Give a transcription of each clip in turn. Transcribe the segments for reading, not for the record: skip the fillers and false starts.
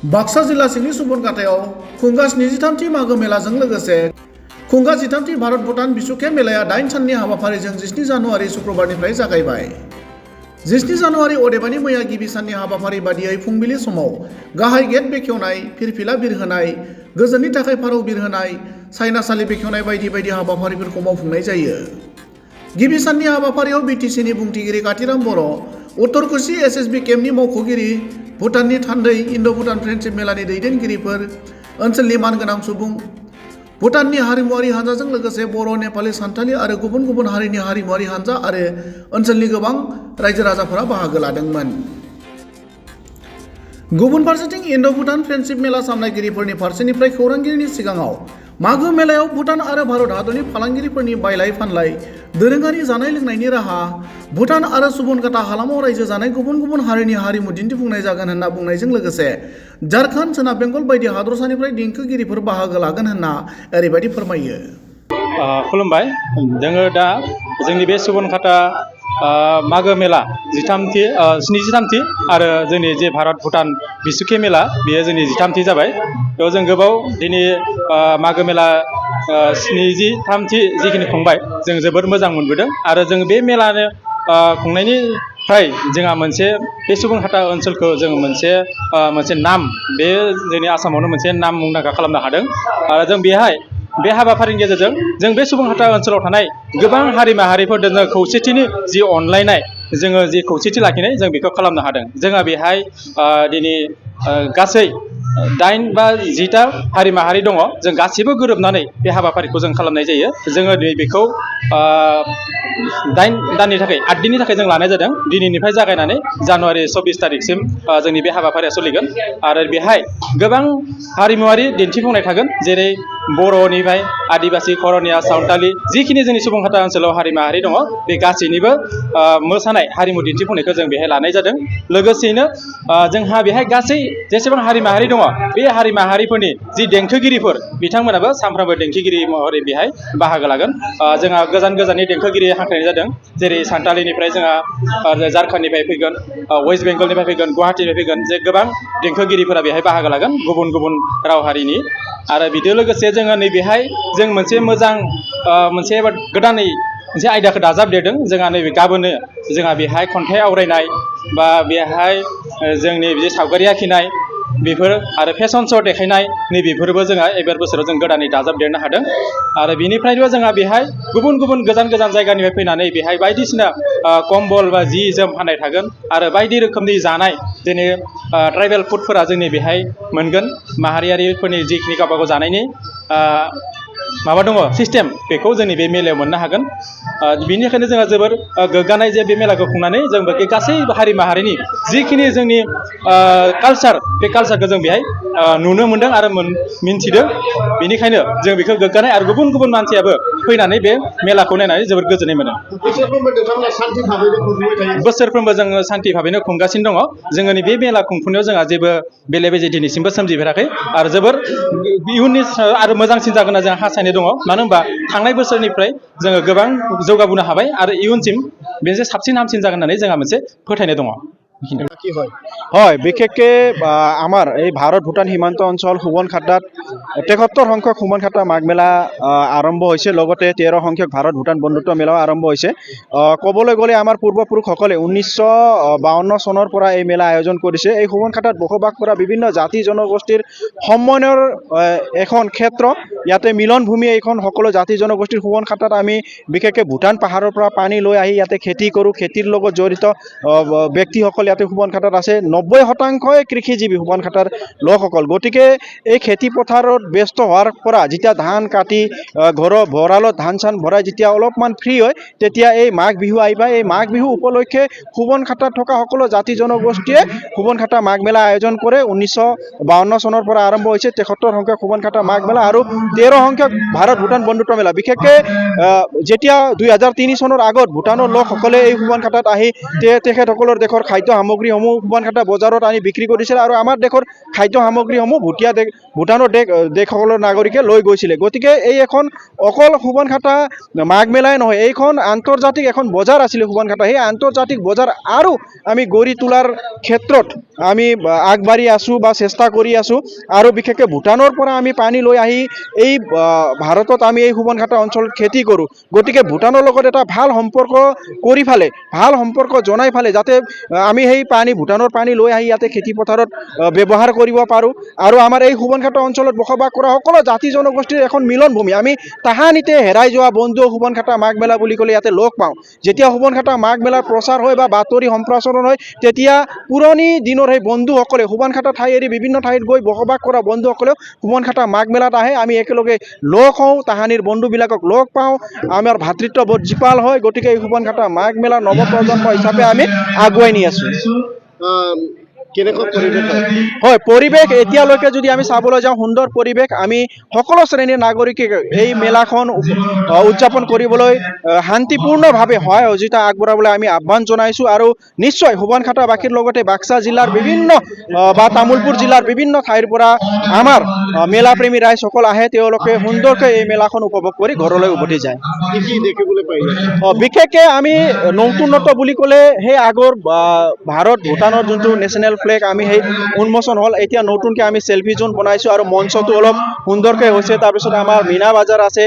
बाक्सा जिल्ला सिंनि सुबनखातायाव खुंगा 73थि मागो मेलाजों लोगोसे खुंगा 13थि भारत भुटान बिसुखे मेलाया 8 साननि हाबाफारिजों 17 जानुवारि शुक्रबारनिफ्राय जागायबाय। 17 जानुवारि अदेबानि मैया गिबि साननि हाबाफारि बादियै फुंबिलि समाव गाहाय गेट बेखेवनाय, फिरफिला बिरहोनाय, गोजोननि थाखाय फारौ बिरहोनाय, साइनासालि बेखेवनाय बायदि बायदि हाबाफारिफोरखौ मावफुंनाय जायो। गिबि साननि हाबाफारियाव बिटिसिनि बुंथिगिरि कातिराम बर', उत्तर कुसि एसएसबि केम्पनि मावख'गिरि, भुटाननि थान्दै इन्ड'-भुटान फ्रेन्डशिप मेलानि दैदेनगिरिफोर, ओनसोलनि मानगोनां सुबुं, भुटाननि हारिमुआरि हानजाजों लोगोसे बर', नेपालि, सान्थालि आरो गुबुन गुबुन हारिनि हारिमुआरि हानजा आरो ओनसोलनि गोबां रायजो राजाफोरा बाहागो लादोंमोन। गुबुन फारसेथिं इन्ड'-भुटान फ्रेन्डशिप मेला सामलायगिरिफोरनि फारसेनिफ्राय खौरांगिरिनि सिगाङाव मागो मेलायाव भुटान आरो भारत हादरनि फालांगिरिफोरनि बायलाय फानलाय, दोरोङारि जानाय लोंनायनि राहा, भुटान आरो सुबनखाता हालामाव रायजो जानाय गुबुन गुबुन हारिनि हारिमु दिन्थिफुंनाय जागोन होनना बुंनायजों लोगोसे झारखन्ड, सोनाब बेंगल बायदि हादरसानिफ्राय देंखोगिरिफोर बाहागो लागोन होनना ओरैबायदि फोरमायो। खुलुमबाय। जोङो दा जोंनि बे सुबनखाता मागो मेला 73थि आरो जोंनि जे भारत भुटान बिसुखे मेला बेयो जोंनि 13थि जाबाय। बेयाव जों गोबाव दिनै मागो मेला 73थि जिखिनि खुंबाय जों जोबोद मोजां मोनबोदों आरो जों बे मेलानो खुंनायनिफ्राय जोंहा मोनसे बे सुबनखाता ओनसोलखौ जों मोनसे नाम, बे जोंनि आसामावनो मोनसे नाम मुंदांखा खालामनो हादों आरो जों बेहाय बे हाबाफारिनि गेजेरजों जों बे सुबनखाता ओनसोलाव थानाय गोबां हारि माहारिफोरजों खौसेथिनि जि अनलायनाय, जोङो जि खौसेथि लाखिनाय जों बेखौ खालामनो हादों। जोंहा बेहाय दिनै गासै 8 बा 10टा हारि माहारि दङ। जों गासैबो गोरोबनानै बे हाबाफारिखौ जों खालामनाय जायो। जोङो बेखौ 8 दाननि थाखाय 8 दिननि थाखाय जों लानाय जादों। दिनैनिफ्राय जागायनानै जानुवारि 24 तारिखसिम जोंनि बे हाबाफारिया सोलिगोन आरो बेहाय गोबां हारिमुवारि दिन्थिफुंनाय थागोन, जेरै बर'निफ्राय आदिबासि, करनिया, सावतालि, जिखिनि जोंनि सुबनखाता ओनसोलाव हारि माहारि दङ बे गासैनिबो मोसानाय हारिमु दिन्थिफुंनायखौ जों बेहाय लानाय जादों। लोगोसेयैनो जोंहा बेहाय गासै जेसेबां हारि माहारि दङ बे हारि माहारिफोरनि जि देंखोगिरिफोर बिथांमोनाबो सानफ्रोमबो देंखोगिरि महरै बेहाय बाहागो लागोन। जोंहा गोजान गोजाननि देंखोगिरि हांख्रायनाय जादों, जेरै सान्थालिनिफ्राय जोंहा झारखन्डनिफ्राय फैगोन, वेस्ट बेंगलनिफ्राय फैगोन, गुवाहाटीनिफ्राय फैगोन, जे गोबां देंखोगिरिफोरा बेहाय बाहागो लागोन गुबुन गुबुन राव हारिनि। आरो बिजों लोगोसे जोङो नैबेहाय जों मोनसे मोजां मोनसे गोदानै मोनसे आयदाखौ दाजाबदेरदों। जोंहा नैबे गाबोनो जोंहा बेहाय खन्थाइ आवरायनाय बा बेहाय जोंनि बे सावगारि आखिनाय बेफोर आरो फेशन श' देखायनाय नैबेफोरबो जोंहा एबार बोसोराव जों गोदानै दाजाबदेरनो हादों। आरो बिनिफ्रायबो जोंहा बेहाय गुबुन गुबुन गोजान गोजान जायगानिफ्राय फैनानै बेहाय बायदिसिना कम्बल बा जि जोम फाननाय थागोन आरो बायदि रोखोमनि जानाय, जेरै ट्राइबेल फुडफोरा जोंनि बेहाय मोनगोन। माहारियारिफोरनि जिखिनि गावबा गाव जानायनि माबा दङ सिस्टेम, बेखौ जोंनि बे मेलायाव मोननो हागोन। बिनिखायनो जोंहा जोबोर गोग्गानाय जे बे मेलाखौ खुंनानै जों बे गासै हारि माहारिनि जिखिनि जोंनि कालसार, बे कालसारखौ जों बेहाय नुनो मोनदों आरो मिन्थिदों। बेनिखायनो जों बेखौ गोग्गानाय आरो गुबुन गुबुन मानसियाबो फैनानै बे मेलाखौ नायनानै जोबोद गोजोननाय मोनो। बोसोरफ्रोमबो जोङो सान्थि भाबैनो खुंगासिनो दङ। जोंनि बे मेला खुंफुंनायाव जोंहा जेबो बेले बेजे दिनैसिमबो सोमजिफेराखै आरो जोबोर इयुननि आरो मोजांसिन जागोन होनना जों हास्थायनाय दङ। मानो होनबा थांनाय बोसोरनिफ्राय जोङो गोबां जौगाबोनो हाबाय आरो इयुनसिम बेजों साबसिन हामसिन जागोन होननानै जोंहा मोनसे फोथायनाय दङ। হয়, বিশেষকৈ আমাৰ এই ভাৰত ভূটান সীমান্ত অঞ্চল সুবনখাতাত 73 সংখ্যক সুবনখাতা মাঘ মেলা আৰম্ভ হৈছে, লগতে 13 সংখ্যক ভাৰত ভূটান বন্ধুত্ব মেলাও আৰম্ভ হৈছে। ক'বলৈ গ'লে আমাৰ পূৰ্বপুৰুষসকলে 1952 চনৰ পৰা এই মেলা আয়োজন কৰিছে। এই সুবনখাতাত বসবাস কৰা বিভিন্ন জাতি জনগোষ্ঠীৰ সমন্বয়ৰ এখন ক্ষেত্ৰ, ইয়াতে মিলন ভূমি। এইখন সকলো জাতি জনগোষ্ঠীৰ সুবনখাতাত আমি বিশেষকৈ ভূটান পাহাৰৰ পৰা পানী লৈ আহি ইয়াতে খেতি কৰোঁ। খেতিৰ লগত জড়িত ব্যক্তিসকল ইয়াতে সুবনখাতাত আছে। 90% কৃষিজীৱী সুবনখাতাৰ লোকসকল। গতিকে এই খেতি পথাৰত ব্যস্ত হোৱাৰ পৰা যেতিয়া ধান কাটি ঘৰৰ ভঁৰালত ধান চান ভৰাই যেতিয়া অলপমান ফ্ৰী হয়, তেতিয়া এই মাঘ বিহু আহিবা। এই মাঘ বিহু উপলক্ষে সুবনখাতাত থকা সকলো জাতি জনগোষ্ঠীয়ে সুবনখাতা মাঘ মেলা আয়োজন কৰে। 1952 চনৰ পৰা আৰম্ভ হৈছে 73 সংখ্যক সুবনখাতা মাঘ মেলা আৰু 13 সংখ্যক ভাৰত ভূটান বন্ধুত্ব মেলা। বিশেষকৈ যেতিয়া 2003 চনৰ আগত ভূটানৰ লোকসকলে এই সুবনখাতাত আহি তেখেতসকলৰ দেশৰ খাদ্য সামগ্ৰীসমূহ সুবনখাতা বজাৰত আনি বিক্ৰী কৰিছিল আৰু আমাৰ দেশৰ খাদ্য সামগ্ৰীসমূহ ভূটানৰ দেশ দেশসকলৰ নাগৰিকে লৈ গৈছিলে। গতিকে এই এখন অকল সোবণখাটা মাঘ মেলাই নহয়, এইখন আন্তৰ্জাতিক এখন বজাৰ আছিলে সোবণখাটা। সেই আন্তৰ্জাতিক বজাৰ আৰু আমি গঢ়ি তোলাৰ ক্ষেত্ৰত আমি আগবাঢ়ি আছোঁ বা চেষ্টা কৰি আছোঁ। আৰু বিশেষকৈ ভূটানৰ পৰা আমি পানী লৈ আহি এই ভাৰতত আমি এই সোবণখাটা অঞ্চলত খেতি কৰোঁ। গতিকে ভূটানৰ লগত এটা ভাল সম্পৰ্ক কৰি ফালে, ভাল সম্পৰ্ক জনাই ফালে যাতে আমি সেই পানী ভূটানৰ পানী লৈ আহি ইয়াতে খেতি পথাৰত ব্যৱহাৰ কৰিব পাৰোঁ। আৰু আমাৰ এই সোবণখাটা অঞ্চলত বসবাস কৰা সকলো জাতি জনগোষ্ঠীৰ এখন মিলনভূমি। আমি তাহানিতে হেৰাই যোৱা বন্ধু সোবণখাটা মাঘ মেলা বুলি ক'লে ইয়াতে লগ পাওঁ। যেতিয়া সোবণখাটা মাঘ মেলাৰ প্ৰচাৰ হয় বা বাতৰি সম্প্ৰচাৰণ হয়, তেতিয়া পুৰণি দিনৰ সেই বন্ধুসকলে সোবণখাটা ঠাই এৰি বিভিন্ন ঠাইত গৈ বসবাস কৰা বন্ধুসকলেও সোবণখাটা মাঘ মেলাত আহে। আমি একেলগে লগ হওঁ, তাহানিৰ বন্ধুবিলাকক লগ পাওঁ, আমাৰ ভাতৃত্ববোধ জীপাল হয়। গতিকে এই সোবণখাটা মাঘ মেলা নৱপ্ৰজন্ম হিচাপে আমি আগুৱাই নি আছোঁ। কেনেকুৱা পৰিৱেশ হয়, পৰিৱেশ এতিয়ালৈকে যদি আমি চাবলৈ যাওঁ, সুন্দৰ পৰিৱেশ। আমি সকলো শ্ৰেণীৰ নাগৰিকে এই মেলাখন উদযাপন কৰিবলৈ শান্তিপূৰ্ণভাৱে সহায় সহযোগিতা আগবঢ়াবলৈ আমি আহ্বান জনাইছোঁ। আৰু নিশ্চয় সোবণখাটাবাসীৰ লগতে বাক্সা জিলাৰ বিভিন্ন বা তামোলপুৰ জিলাৰ বিভিন্ন ঠাইৰ পৰা আমাৰ মেলাপ্ৰেমী ৰাইজসকল আহে। তেওঁলোকে সুন্দৰকৈ এই মেলাখন উপভোগ কৰি ঘৰলৈ উভতি যায়। কি দেখিবলৈ পাইছে? বিশেষকৈ আমি নতুনত্ব বুলি ক'লে সেই আগৰ ভাৰত ভূটানৰ যোনটো নেশ্যনেল ফ্লেগ আমি সেই উন্মোচন হ'ল। এতিয়া নতুনকৈ আমি চেল্ফি জোন বনাইছোঁ আৰু মঞ্চটো অলপ সুন্দৰকৈ হৈছে। তাৰপিছত আমাৰ মীনা বাজাৰ আছে,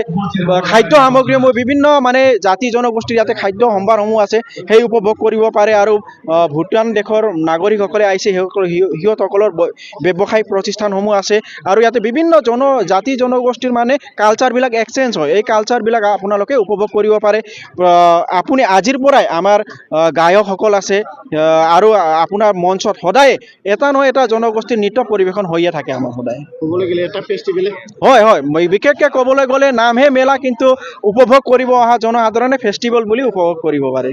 খাদ্য সামগ্ৰীসমূহ বিভিন্ন মানে জাতি জনগোষ্ঠীৰ ইয়াতে খাদ্য সম্ভাৰসমূহ আছে, সেই উপভোগ কৰিব পাৰে। আৰু ভূটান দেশৰ নাগৰিকসকলে আহিছে, সিহঁতসকলৰ ব্যৱসায়িক প্ৰতিষ্ঠানসমূহ আছে। আৰু ইয়াতে বিভিন্ন জাতি জনগোষ্ঠীৰ মানে কালচাৰবিলাক এক্সচেঞ্জ হয়। এই কালচাৰবিলাক আপোনালোকে উপভোগ কৰিব পাৰে। আপুনি আজিৰ পৰাই আমাৰ গায়কসকল আছে আৰু আপোনাৰ মঞ্চত সদায় এটা নহয় এটা জনগোষ্ঠীৰ নৃত্য পৰিৱেশন হৈয়ে থাকে আমাৰ সদায়। ক'বলৈ গ'লে এটা ফেষ্টিভেলে হয় হয়, বিশেষকৈ ক'বলৈ গ'লে নামহে মেলা, কিন্তু উপভোগ কৰিব অহা জনসাধাৰণে ফেষ্টিভেল বুলি উপভোগ কৰিব পাৰে।